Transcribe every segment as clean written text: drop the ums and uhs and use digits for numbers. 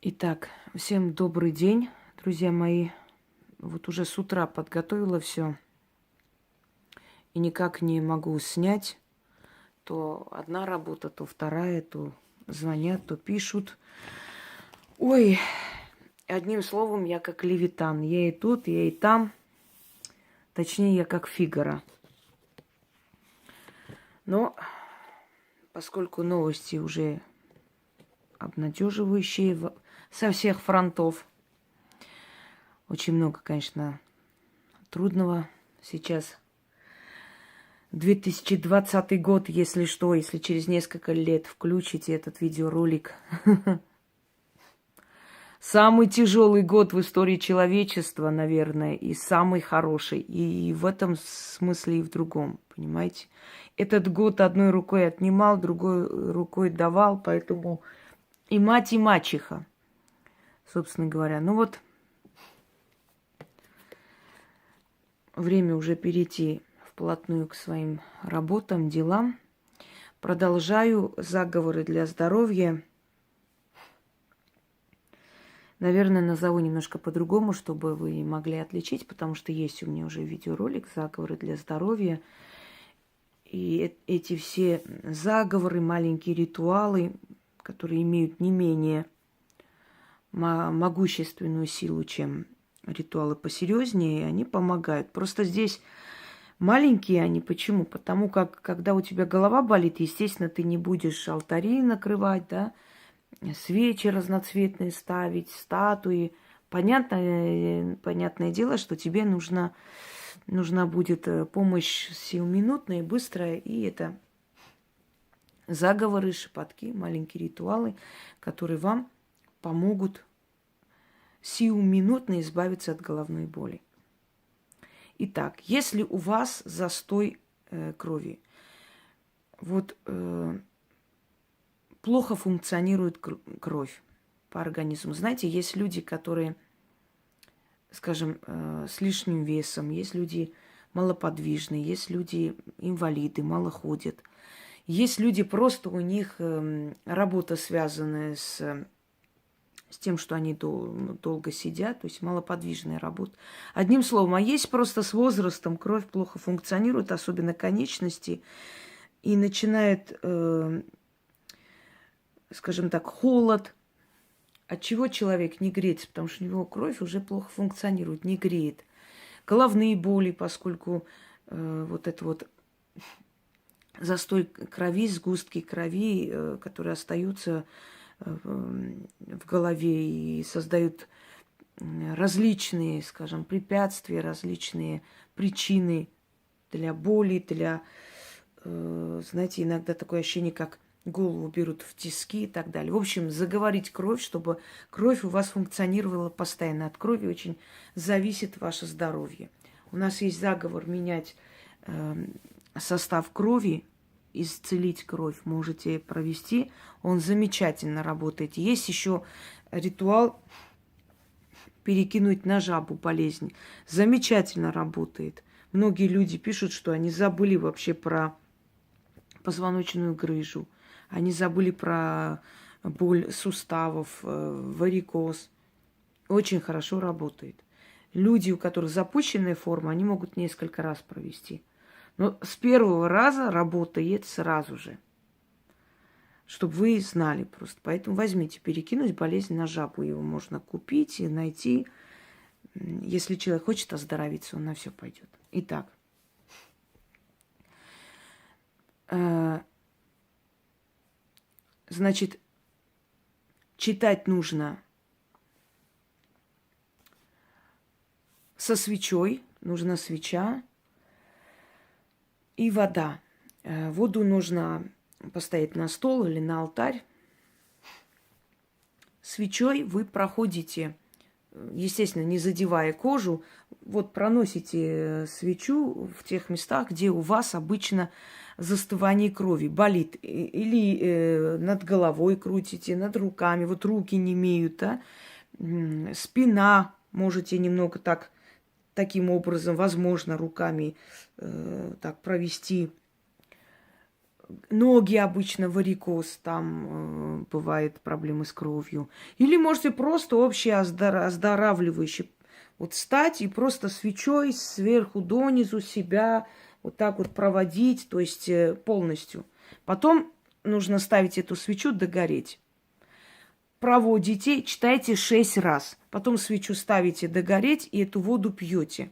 Итак, всем добрый день, друзья мои. Вот уже с утра подготовила все и никак не могу снять. То одна работа, то вторая, то звонят, то пишут. Ой, одним словом, я как Левитан. Я и тут, я и там. Точнее, я как Фигаро. Но поскольку новости уже обнадеживающие со всех фронтов, очень много, конечно, трудного сейчас. 2020 год, если что, если через несколько лет включите этот видеоролик. Самый тяжелый год в истории человечества, наверное, и самый хороший. И в этом смысле, и в другом, понимаете? Этот год одной рукой отнимал, другой рукой давал, поэтому и мать, и мачеха, собственно говоря. Ну вот, время уже перейти вплотную к своим работам, делам. Продолжаю заговоры для здоровья. Наверное, назову немножко по-другому, чтобы вы могли отличить, потому что есть у меня уже видеоролик «Заговоры для здоровья». И эти все заговоры, маленькие ритуалы, которые имеют не менее могущественную силу, чем ритуалы посерьезнее, они помогают. Просто здесь маленькие они. Почему? Потому как, когда у тебя голова болит, естественно, ты не будешь алтари накрывать, да, свечи разноцветные ставить, статуи. Понятное дело, что тебе нужна будет помощь сиюминутная, быстрая, и это заговоры, шепотки, маленькие ритуалы, которые вам помогут сиюминутно избавиться от головной боли. Итак, если у вас застой крови, вот плохо функционирует кровь по организму. Знаете, есть люди, которые, скажем, с лишним весом, есть люди малоподвижные, есть люди инвалиды, мало ходят. Есть люди, просто у них работа, связанная с тем, что они долго сидят, то есть малоподвижная работа. Одним словом, а есть просто с возрастом кровь плохо функционирует, особенно конечности, и начинает, скажем так, холод. От чего человек не греется? Потому что у него кровь уже плохо функционирует, не греет. Головные боли, поскольку вот это вот застой крови, сгустки крови, которые остаются в голове и создают различные, скажем, препятствия, различные причины для боли, для, знаете, иногда такое ощущение, как голову берут в тиски и так далее. В общем, заговорить кровь, чтобы кровь у вас функционировала постоянно. От крови очень зависит ваше здоровье. У нас есть заговор менять состав крови, исцелить кровь можете провести. Он замечательно работает. Есть еще ритуал перекинуть на жабу болезнь. Замечательно работает. Многие люди пишут, что они забыли вообще про позвоночную грыжу. Они забыли про боль суставов, варикоз. Очень хорошо работает. Люди, у которых запущенная форма, они могут несколько раз провести. Но с первого раза работает сразу же. Чтобы вы знали просто. Поэтому возьмите, перекинуть болезнь на жабу. Его можно купить и найти. Если человек хочет оздоровиться, он на все пойдет. Итак. Значит, читать нужно со свечой. Нужна свеча и вода. Воду нужно поставить на стол или на алтарь. Свечой вы проходите, естественно, не задевая кожу, вот проносите свечу в тех местах, где у вас обычно застывание крови, болит. Или над головой крутите, над руками, вот руки не имеют, да? Спина можете немного таким образом, возможно, руками так провести ноги обычно варикоз, там бывает проблемы с кровью. Или можете просто общий оздоравливающий вот встать и просто свечой сверху донизу себя вот так вот проводить, то есть полностью. Потом нужно ставить эту свечу догореть. Проводите, читайте 6 раз. Потом свечу ставите догореть и эту воду пьете.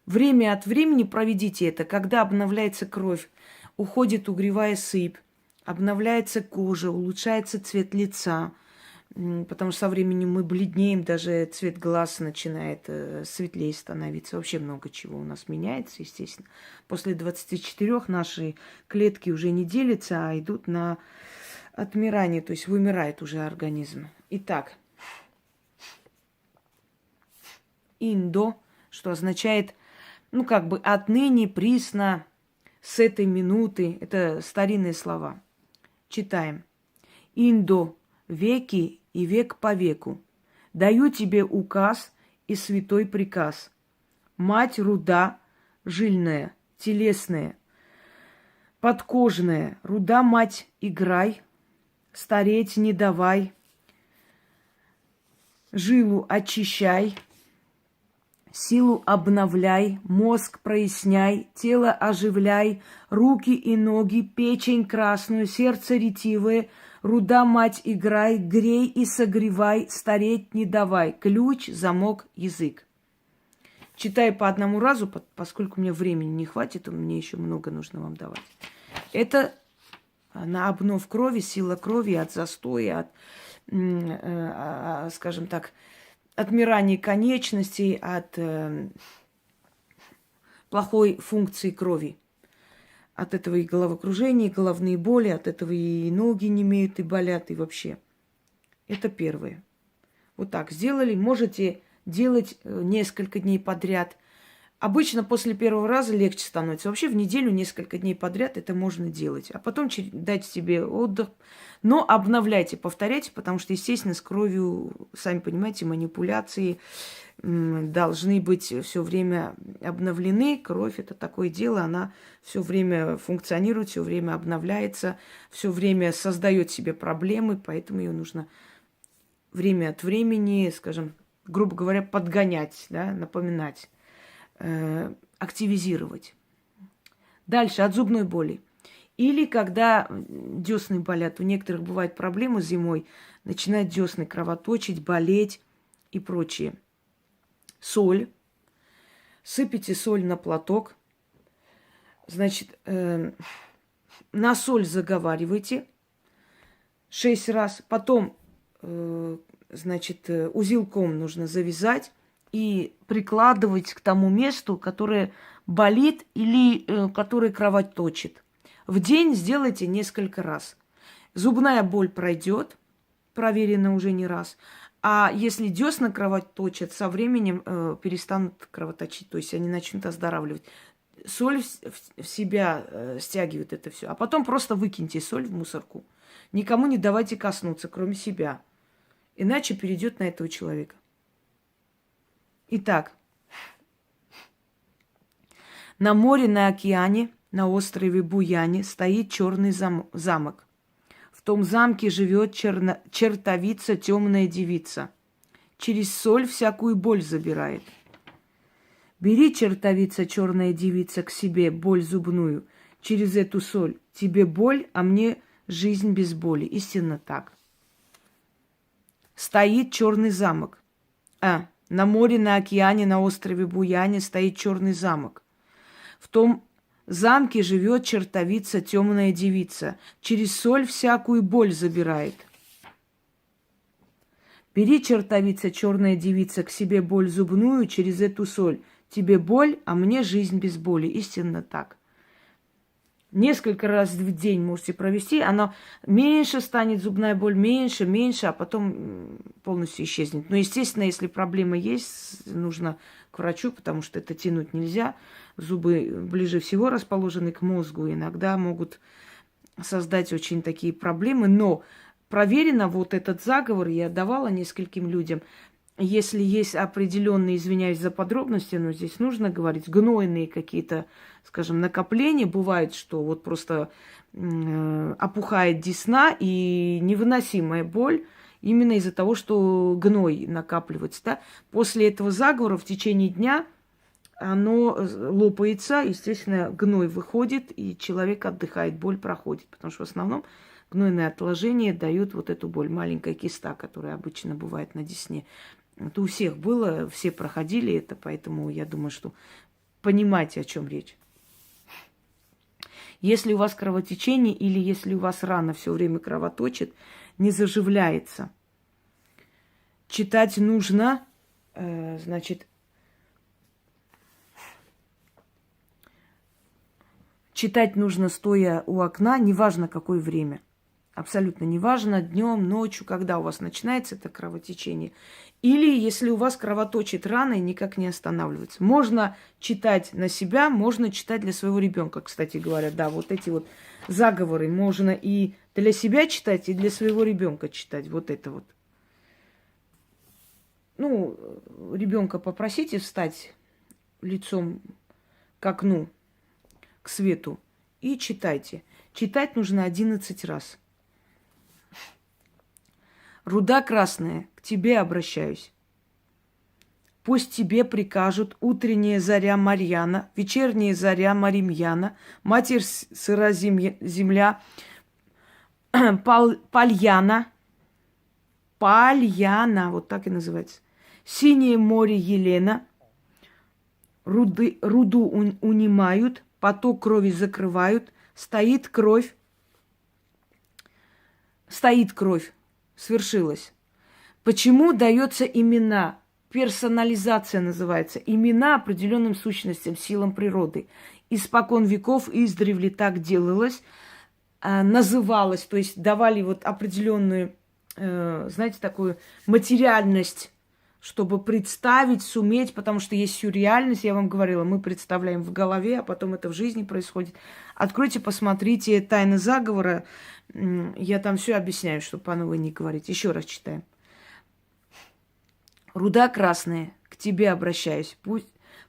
Время от времени проведите это, когда обновляется кровь, уходит угревая сыпь, обновляется кожа, улучшается цвет лица, потому что со временем мы бледнеем, даже цвет глаз начинает светлее становиться. Вообще много чего у нас меняется, естественно. После 24 наши клетки уже не делятся, а идут на отмирание, то есть вымирает уже организм. Итак, индо, что означает, отныне, присно, с этой минуты. Это старинные слова. Читаем. Индо, веки и век по веку. Даю тебе указ и святой приказ. Мать руда, жильная, телесная, подкожная. Руда, мать, играй, стареть не давай. Жилу очищай, силу обновляй, мозг проясняй, тело оживляй, руки и ноги, печень красную, сердце ретивое, руда, мать, играй, грей и согревай, стареть не давай, ключ, замок, язык. Читаю по одному разу, поскольку мне времени не хватит, мне еще много нужно вам давать. Это на обнов крови, сила крови от застоя, от, скажем так, отмирания конечностей, от плохой функции крови. От этого и головокружение, и головные боли, от этого и ноги не имеют, и болят, и вообще. Это первое. Вот так сделали. Можете делать несколько дней подряд. Обычно после первого раза легче становится. Вообще в неделю несколько дней подряд это можно делать. А потом дайте себе отдых. Но обновляйте, повторяйте, потому что, естественно, с кровью, сами понимаете, манипуляции должны быть все время обновлены. Кровь – это такое дело, она все время функционирует, все время обновляется, все время создает себе проблемы, поэтому ее нужно время от времени, скажем, грубо говоря, подгонять, да, напоминать, активизировать. Дальше, от зубной боли. Или когда десны болят, у некоторых бывают проблемы зимой, начинают десны кровоточить, болеть и прочее. Соль. Сыпите соль на платок. Значит, на соль заговаривайте 6 раз. Потом, узелком нужно завязать и прикладывать к тому месту, которое болит или которое кровоточит. В день сделайте несколько раз. Зубная боль пройдет, проверено уже не раз. А если десна кровоточат, со временем перестанут кровоточить, то есть они начнут оздоравливать. Соль в себя стягивает это все. А потом просто выкиньте соль в мусорку. Никому не давайте коснуться, кроме себя. Иначе перейдет на этого человека. Итак, на море, на океане, на острове Буяне стоит черный замок. В том замке живет чертовица, темная девица. Через соль всякую боль забирает. Бери, чертовица, черная девица, к себе боль зубную. Через эту соль тебе боль, а мне жизнь без боли. Истинно так. Стоит черный замок. На море, на океане, на острове Буяне стоит черный замок. В том замке живет чертовица, темная девица. Через соль всякую боль забирает. Бери, чертовица, черная девица, к себе боль зубную, через эту соль. Тебе боль, а мне жизнь без боли. Истинно так. Несколько раз в день можете провести, она меньше станет, зубная боль меньше, а потом полностью исчезнет. Но, естественно, если проблема есть, нужно к врачу, потому что это тянуть нельзя. Зубы ближе всего расположены к мозгу, иногда могут создать очень такие проблемы. Но проверено вот этот заговор, я давала нескольким людям, если есть определенные, извиняюсь за подробности, но здесь нужно говорить, гнойные какие-то, скажем, накопления, бывает, что вот просто опухает десна и невыносимая боль именно из-за того, что гной накапливается. Да? После этого заговора в течение дня оно лопается, естественно, гной выходит, и человек отдыхает, боль проходит, потому что в основном гнойные отложения дают вот эту боль, маленькая киста, которая обычно бывает на десне. Это у всех было, все проходили это, поэтому я думаю, что понимаете, о чем речь. Если у вас кровотечение или если у вас рана все время кровоточит, не заживляется, читать нужно, читать нужно стоя у окна, неважно какое время. Абсолютно неважно, днем, ночью, когда у вас начинается это кровотечение. Или если у вас кровоточит рана и никак не останавливается. Можно читать на себя, можно читать для своего ребенка, кстати говоря. Да, вот эти вот заговоры можно и для себя читать, и для своего ребенка читать. Вот это вот. Ну, ребенка попросите встать лицом к окну, к свету, и читайте. Читать нужно 11 раз. Руда красная, к тебе обращаюсь. Пусть тебе прикажут утренняя заря Марьяна, вечерняя заря Маримьяна, матерь сыра земля Пальяна, вот так и называется, синее море Елена, руду унимают, поток крови закрывают, стоит кровь, свершилось. Почему дается имена? Персонализация называется. Имена определенным сущностям, силам природы. Испокон веков, издревле так делалось, называлось, то есть давали вот определенную, знаете, такую материальность, чтобы представить, суметь, потому что есть сюрреальность, я вам говорила, мы представляем в голове, а потом это в жизни происходит. Откройте, посмотрите «Тайны заговора», я там все объясняю, чтобы по новой не говорить. Еще раз читаем. Руда красная, к тебе обращаюсь.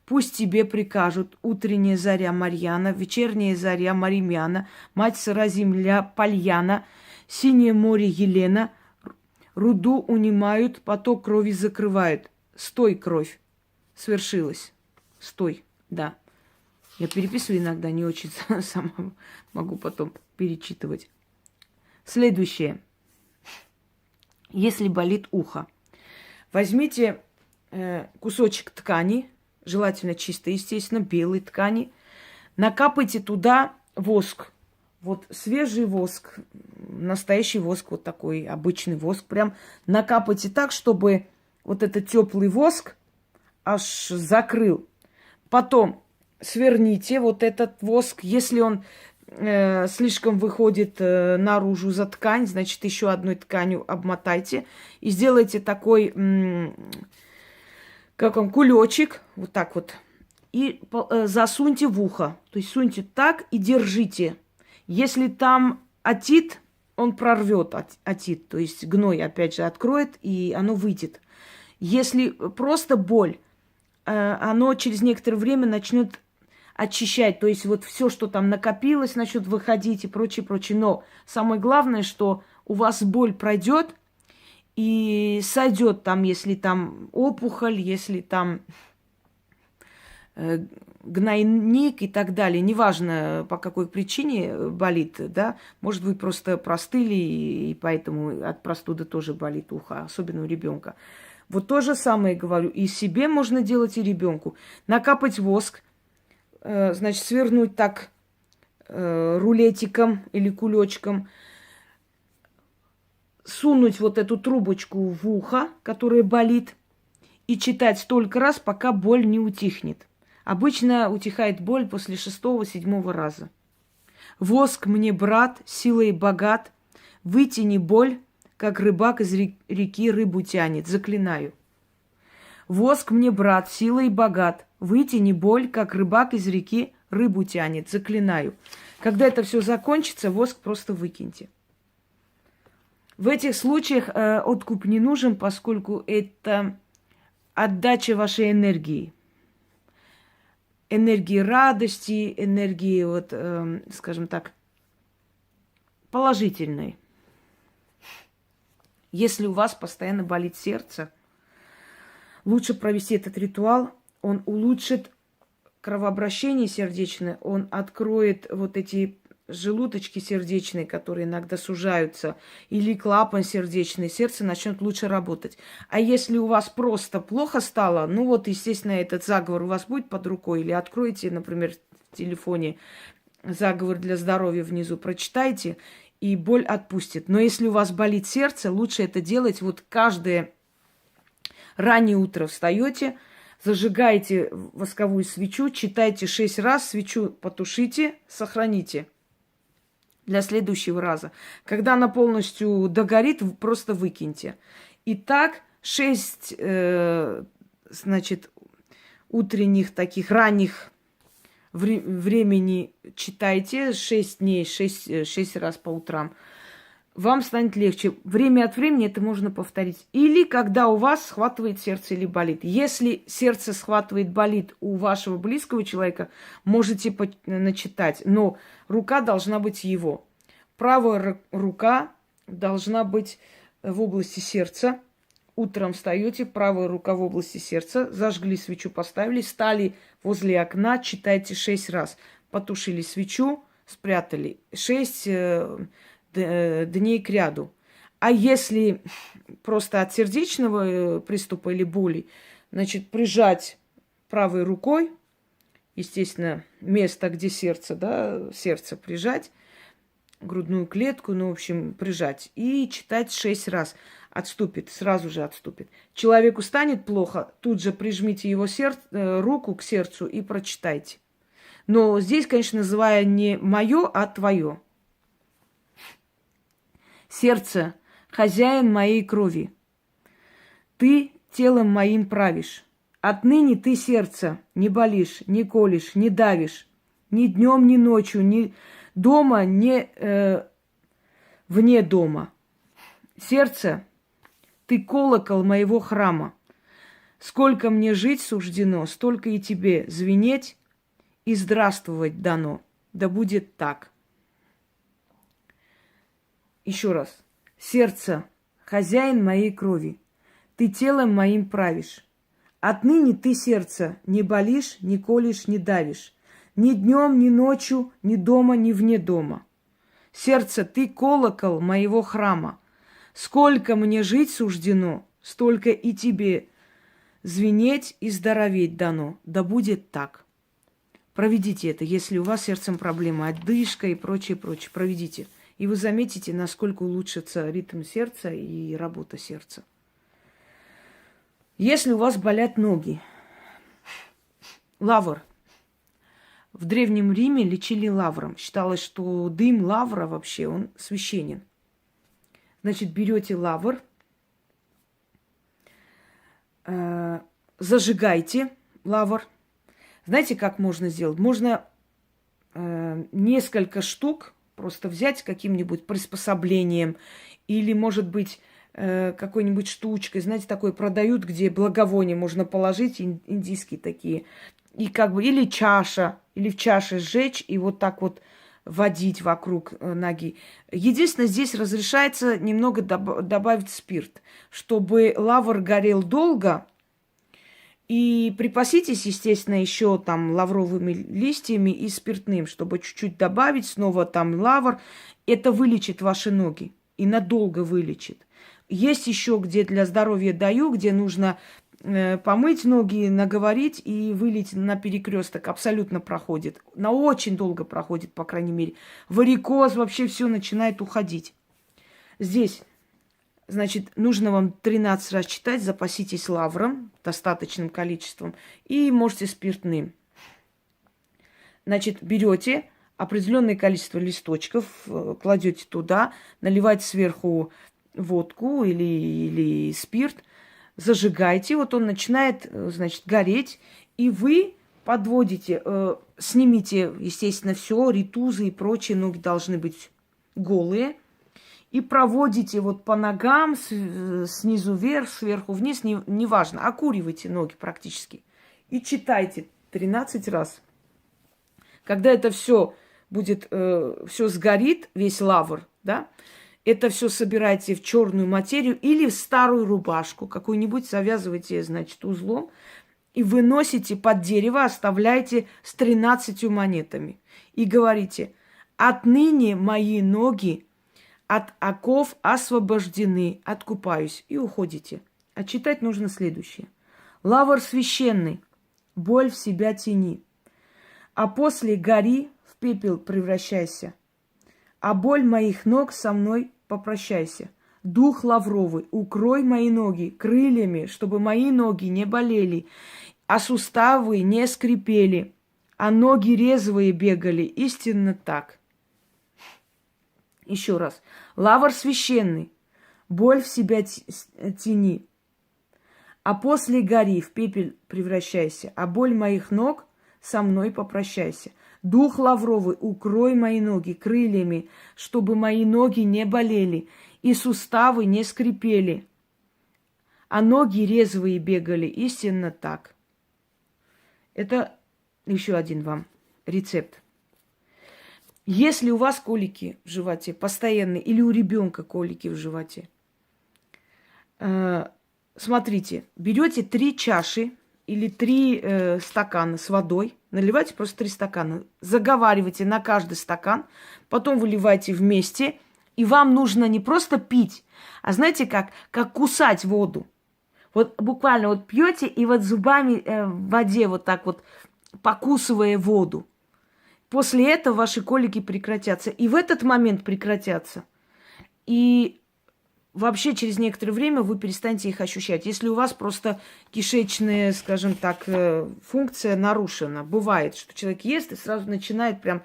Пусть тебе прикажут утренняя заря Марьяна, вечерняя заря Маримьяна, мать сыра земля Пальяна, синее море Елена, руду унимают, поток крови закрывают. Стой, кровь. Свершилось. Стой, да. Я переписываю иногда, не очень сама могу потом перечитывать. Следующее. Если болит ухо, возьмите кусочек ткани, желательно чистой, естественно, белой ткани, накапайте туда воск. Вот свежий воск, настоящий воск, вот такой обычный воск, прям накапайте так, чтобы вот этот теплый воск аж закрыл. Потом сверните вот этот воск, если он слишком выходит наружу за ткань, значит, еще одной тканью обмотайте и сделайте такой, как он, кулечек, вот так вот, и засуньте в ухо. То есть суньте так и держите. Если там отит, он прорвет отит, то есть гной опять же откроет, и оно выйдет. Если просто боль, оно через некоторое время начнет очищать, то есть вот все, что там накопилось, начнет выходить и прочее, прочее. Но самое главное, что у вас боль пройдет и сойдет там, если там опухоль, если там гнойник и так далее. Неважно, по какой причине болит, да. Может, вы просто простыли, и поэтому от простуды тоже болит ухо, особенно у ребенка. Вот то же самое говорю. И себе можно делать, и ребенку. Накапать воск, значит, свернуть так рулетиком или кулечком, сунуть вот эту трубочку в ухо, которая болит, и читать столько раз, пока боль не утихнет. Обычно утихает боль после 6-7 раза. Воск мне, брат, силой богат, вытяни боль, как рыбак из реки рыбу тянет, заклинаю. Воск мне, брат, силой богат, вытяни боль, как рыбак из реки рыбу тянет, заклинаю. Когда это все закончится, воск просто выкиньте. В этих случаях откуп не нужен, поскольку это отдача вашей энергии. Энергии радости, энергии, вот, скажем так, положительной. Если у вас постоянно болит сердце, лучше провести этот ритуал. Он улучшит кровообращение сердечное, он откроет вот эти желудочки сердечные, которые иногда сужаются, или клапан сердечный, сердце начнет лучше работать. А если у вас просто плохо стало, ну вот, естественно, этот заговор у вас будет под рукой, или откройте, например, в телефоне заговор для здоровья внизу, прочитайте, и боль отпустит. Но если у вас болит сердце, лучше это делать вот каждое раннее утро встаете, зажигаете восковую свечу, читайте 6 раз, свечу потушите, сохраните для следующего раза. Когда она полностью догорит, просто выкиньте. И так 6, значит, утренних таких ранних времени читайте, 6 дней, 6 раз по утрам. Вам станет легче. Время от времени это можно повторить. Или когда у вас схватывает сердце или болит. Если сердце схватывает, болит у вашего близкого человека, можете начитать. Но рука должна быть его. Правая рука должна быть в области сердца. Утром встаете, правая рука в области сердца. Зажгли свечу, поставили, стали возле окна, читайте 6 раз. Потушили свечу, спрятали. 6 дней к ряду. А если просто от сердечного приступа или боли, значит, прижать правой рукой, естественно, место, где сердце, да, сердце прижать, грудную клетку, ну, в общем, прижать, и читать 6 раз. Отступит, сразу же отступит. Человеку станет плохо, тут же прижмите его руку к сердцу и прочитайте. Но здесь, конечно, называя не мое, а твое. Сердце, хозяин моей крови, ты телом моим правишь. Отныне ты, сердце, не болишь, не колешь, не давишь, ни днем, ни ночью, ни дома, ни вне дома. Сердце, ты колокол моего храма. Сколько мне жить суждено, столько и тебе звенеть и здравствовать дано. Да будет так. Еще раз. Сердце, хозяин моей крови, ты телом моим правишь. Отныне ты, сердце, не болишь, не колешь, не давишь. Ни днем, ни ночью, ни дома, ни вне дома. Сердце, ты колокол моего храма. Сколько мне жить суждено, столько и тебе звенеть и здороветь дано. Да будет так. Проведите это, если у вас с сердцем проблема, одышка и прочее, прочее. Проведите. И вы заметите, насколько улучшится ритм сердца и работа сердца. Если у вас болят ноги, лавр. В Древнем Риме лечили лавром. Считалось, что дым лавра вообще, он священен. Значит, берете лавр, зажигайте лавр. Знаете, как можно сделать? Можно несколько штук просто взять каким-нибудь приспособлением или, может быть, какой-нибудь штучкой. Знаете, такое продают, где благовоние можно положить, индийские такие. И как бы или чаша, или в чаше сжечь и вот так вот водить вокруг ноги. Единственное, здесь разрешается немного добавить спирт, чтобы лавр горел долго. И припаситесь, естественно, еще там лавровыми листьями и спиртным, чтобы чуть-чуть добавить, снова там лавр. Это вылечит ваши ноги и надолго вылечит. Есть еще, где для здоровья даю, где нужно помыть ноги, наговорить и вылить на перекресток. Абсолютно проходит. На очень долго проходит, по крайней мере. Варикоз, вообще все начинает уходить. Здесь, значит, нужно вам 13 раз читать, запаситесь лавром, достаточным количеством, и можете спиртным. Значит, берете определенное количество листочков, кладете туда, наливаете сверху водку или спирт, зажигаете, вот он начинает, значит, гореть, и вы подводите, снимите, естественно, все, ритузы и прочие, ноги должны быть голые, и проводите вот по ногам, снизу вверх, сверху вниз, неважно, окуривайте ноги практически. И читайте 13 раз. Когда это все будет, все сгорит, весь лавр, да, это все собирайте в черную материю или в старую рубашку какую-нибудь, завязывайте, значит, узлом, и выносите под дерево, оставляйте с 13 монетами. И говорите: отныне мои ноги от оков освобождены, откупаюсь. И уходите. А читать нужно следующее. Лавр священный, боль в себя тяни, а после гори, в пепел превращайся, а боль моих ног со мной попрощайся. Дух лавровый, укрой мои ноги крыльями, чтобы мои ноги не болели, а суставы не скрипели, а ноги резвые бегали. Истинно так. Еще раз. Лавр священный, боль в себя тяни, а после гори, в пепел превращайся, а боль моих ног со мной попрощайся. Дух лавровый, укрой мои ноги крыльями, чтобы мои ноги не болели и суставы не скрипели, а ноги резвые бегали. Истинно так. Это еще один вам рецепт. Если у вас колики в животе постоянные или у ребенка колики в животе, смотрите, берете 3 чаши или 3 стакана с водой, наливайте просто 3 стакана, заговаривайте на каждый стакан, потом выливайте вместе, и вам нужно не просто пить, а знаете как кусать воду. Вот буквально вот пьете и вот зубами в воде вот так вот покусывая воду. После этого ваши колики прекратятся. И в этот момент прекратятся. И вообще через некоторое время вы перестанете их ощущать. Если у вас просто кишечная, скажем так, функция нарушена. Бывает, что человек ест и сразу начинает прям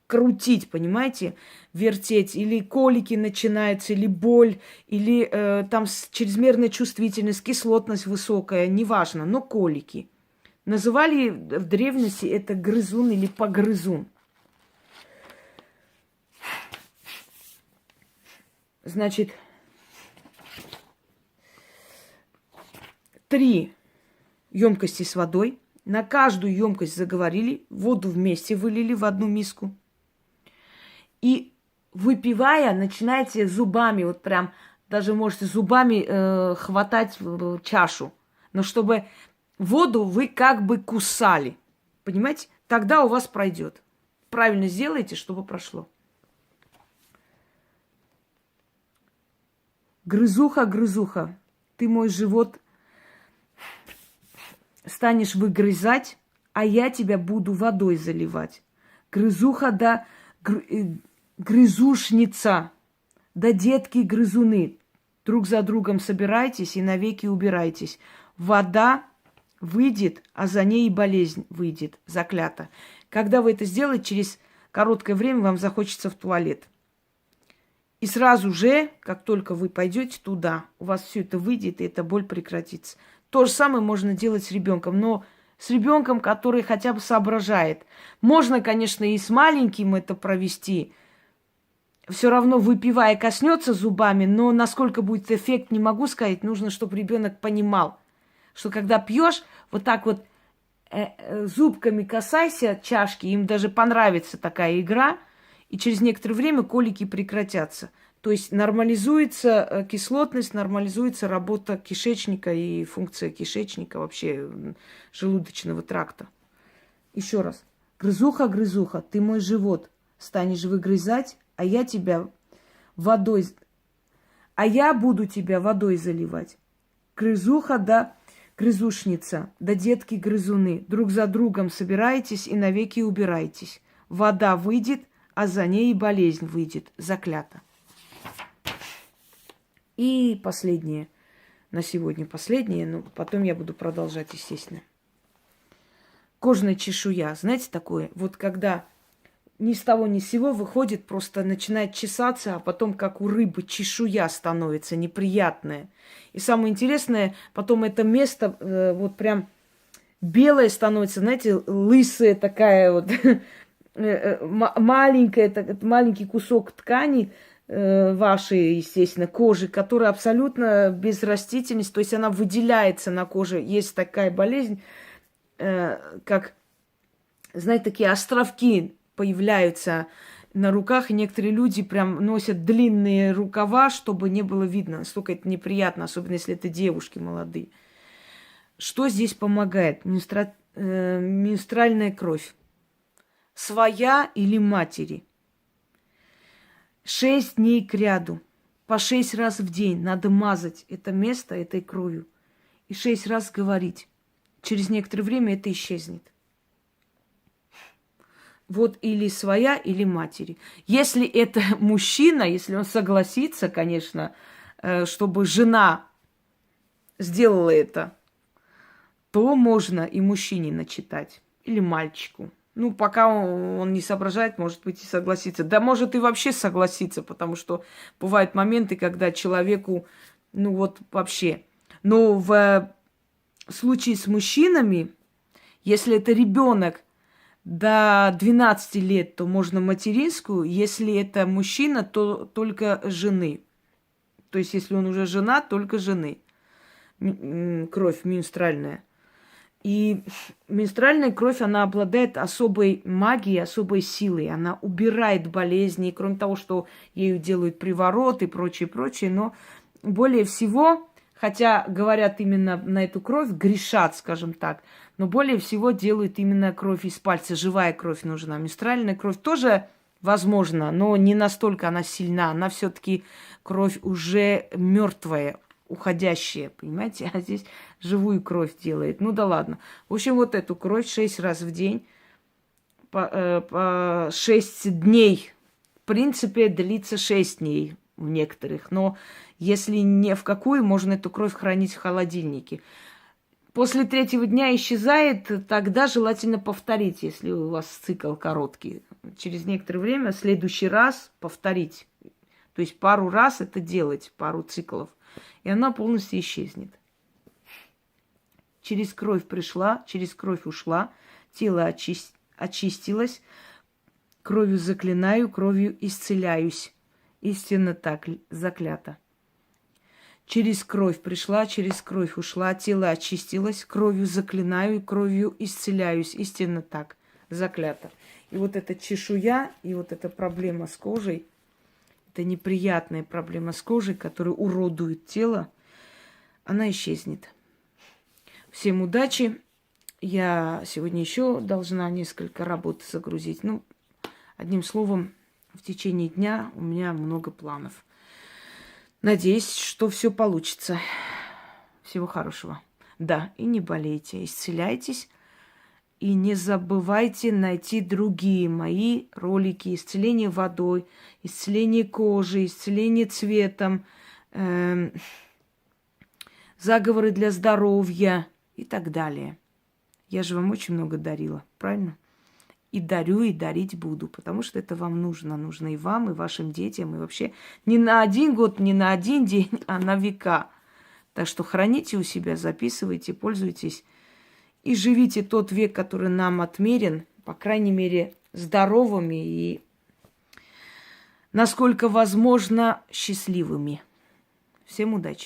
крутить, понимаете, вертеть. Или колики начинаются, или боль, или там чрезмерная чувствительность, кислотность высокая, неважно, но колики. Называли в древности это грызун или погрызун. Значит, 3 емкости с водой. На каждую емкость заговорили, воду вместе вылили в одну миску. И выпивая, начинаете зубами, вот прям, даже можете зубами хватать чашу. Но чтобы воду вы как бы кусали. Понимаете? Тогда у вас пройдет. Правильно сделайте, чтобы прошло. Грызуха, грызуха, ты мой живот станешь выгрызать, а я тебя буду водой заливать. Грызуха да грызушница, да детки грызуны. Друг за другом собирайтесь и навеки убирайтесь. Вода выйдет, а за ней и болезнь выйдет, заклято. Когда вы это сделаете, через короткое время вам захочется в туалет. И сразу же, как только вы пойдете туда, у вас все это выйдет, и эта боль прекратится. То же самое можно делать с ребенком, но с ребенком, который хотя бы соображает. Можно, конечно, и с маленьким это провести. Все равно выпивая коснется зубами, но насколько будет эффект, не могу сказать. Нужно, чтобы ребенок понимал, что когда пьешь, вот так вот зубками касайся чашки, им даже понравится такая игра, и через некоторое время колики прекратятся. То есть нормализуется кислотность, нормализуется работа кишечника и функция кишечника, вообще желудочного тракта. Еще раз. Грызуха, грызуха, ты мой живот станешь выгрызать, а я буду тебя водой заливать. Грызуха да грызушница, да детки грызуны. Друг за другом собирайтесь и навеки убирайтесь. Вода выйдет, а за ней и болезнь выйдет. Заклято. И последнее. На сегодня последнее, но потом я буду продолжать, естественно. Кожная чешуя. Знаете такое? Вот когда ни с того ни с сего выходит, просто начинает чесаться, а потом, как у рыбы, чешуя становится неприятная. И самое интересное, потом это место вот прям белое становится, знаете, лысая такая вот, маленькая, маленький кусок ткани вашей, естественно, кожи, которая абсолютно без растительности, то есть она выделяется на коже. Есть такая болезнь, как, знаете, такие островки появляются на руках, и некоторые люди прям носят длинные рукава, чтобы не было видно. Настолько это неприятно, особенно если это девушки молодые. Что здесь помогает? Менструальная кровь. Своя или матери. 6 дней кряду. По 6 раз в день надо мазать это место этой кровью. И 6 раз говорить. Через некоторое время это исчезнет. Вот или своя, или матери. Если это мужчина, если он согласится, конечно, чтобы жена сделала это, то можно и мужчине начитать. Или мальчику. Ну, пока он не соображает, может быть, и согласится. Да может и вообще согласиться, потому что бывают моменты, когда человеку, ну вот вообще. Но в случае с мужчинами, если это ребенок до 12 лет, то можно материнскую. Если это мужчина, то только жены. То есть, если он уже женат, только жены. Кровь менструальная. И менструальная кровь, она обладает особой магией, особой силой. Она убирает болезни, кроме того, что ею делают приворот и прочее, прочее. Но более всего, хотя говорят именно на эту кровь, грешат, скажем так, но более всего делают именно кровь из пальца. Живая кровь нужна. Менструальная кровь тоже возможно, но не настолько она сильна. Она все-таки кровь уже мертвая, уходящая, понимаете? А здесь живую кровь делает. Ну да ладно. В общем, вот эту кровь 6 раз в день, по 6 дней. В принципе, длится 6 дней у некоторых. Но если не в какую, можно эту кровь хранить в холодильнике. После 3-го дня исчезает, тогда желательно повторить, если у вас цикл короткий. Через некоторое время, в следующий раз повторить. То есть пару раз это делать, пару циклов. И она полностью исчезнет. Через кровь пришла, через кровь ушла, тело очистилось, кровью заклинаю, кровью исцеляюсь. Истинно так, заклято. Через кровь пришла, через кровь ушла, тело очистилось, кровью заклинаю, кровью исцеляюсь. Истинно так, заклято. И вот эта чешуя, и вот эта проблема с кожей, это неприятная проблема с кожей, которая уродует тело, она исчезнет. Всем удачи. Я сегодня еще должна несколько работ загрузить. Ну, одним словом, в течение дня у меня много планов. Надеюсь, что все получится. Всего хорошего. Да, и не болейте, исцеляйтесь. И не забывайте найти другие мои ролики. Исцеление водой, исцеление кожи, исцеление цветом, заговоры для здоровья и так далее. Я же вам очень много дарила, правильно? И дарю, и дарить буду, потому что это вам нужно. Нужно и вам, и вашим детям, и вообще не на 1 год, не на 1 день, а на века. Так что храните у себя, записывайте, пользуйтесь. И живите тот век, который нам отмерен, по крайней мере, здоровыми и, насколько возможно, счастливыми. Всем удачи!